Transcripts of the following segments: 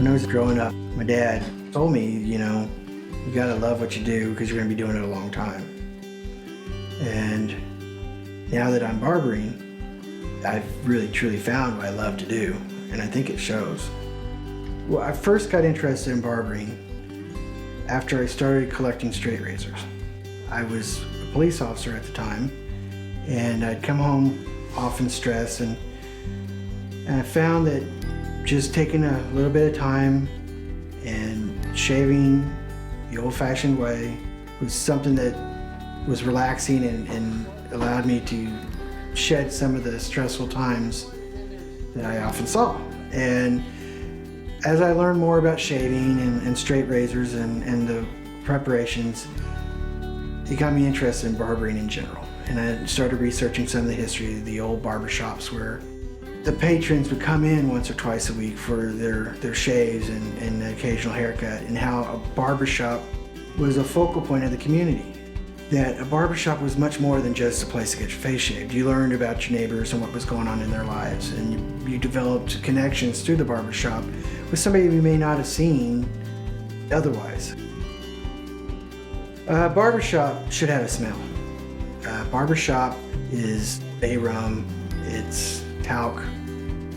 When I was growing up, my dad told me, you gotta love what you do because you're gonna be doing it a long time. And now that I'm barbering, I've really truly found what I love to do, and I think it shows. Well, I first got interested in barbering after I started collecting straight razors. I was a police officer at the time, and I'd come home often stressed, and I found that just taking a little bit of time and shaving the old-fashioned way was something that was relaxing and allowed me to shed some of the stressful times that I often saw. And as I learned more about shaving and straight razors and the preparations, it got me interested in barbering in general. And I started researching some of the history of the old barber shops where the patrons would come in once or twice a week for their shaves and an occasional haircut, and how a barber shop was a focal point of the community. That a barber shop was much more than just a place to get your face shaved. You learned about your neighbors and what was going on in their lives, and you developed connections through the barber shop with somebody you may not have seen otherwise. A barber shop should have a smell. Barber shop is bay rum, it's talc,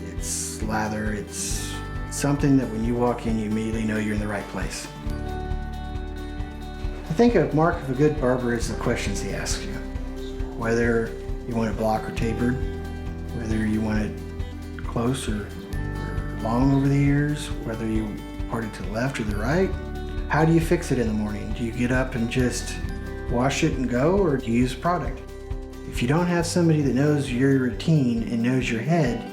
it's lather, it's something that when you walk in, you immediately know you're in the right place. I think a mark of a good barber is the questions he asks you. Whether you want it block or tapered, whether you want it close or long over the ears, whether you part it to the left or the right. How do you fix it in the morning? Do you get up and just wash it and go, or do you use product? If you don't have somebody that knows your routine and knows your head,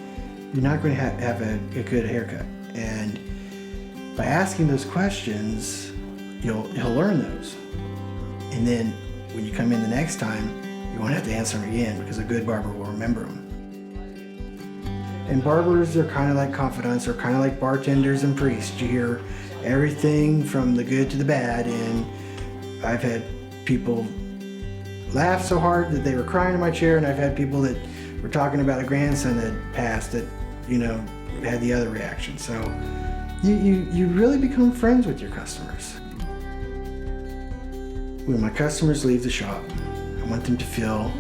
you're not going to have a good haircut. And by asking those questions, he'll learn those. And then when you come in the next time, you won't have to answer them again because a good barber will remember them. And barbers are kind of like confidants, or kind of like bartenders and priests. You hear everything from the good to the bad, and I've had people laugh so hard that they were crying in my chair, and I've had people that were talking about a grandson that passed that, had the other reaction. So you really become friends with your customers. When my customers leave the shop, I want them to feel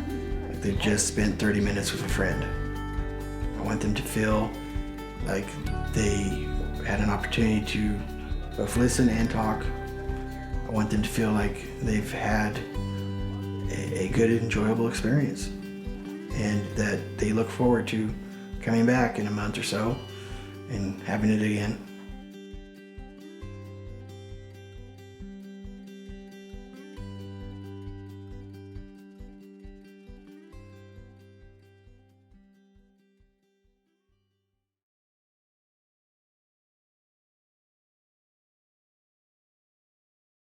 like they've just spent 30 minutes with a friend. I want them to feel like they had an opportunity to both listen and talk. I want them to feel like they've had a good, enjoyable experience, and that they look forward to coming back in a month or so and having it again.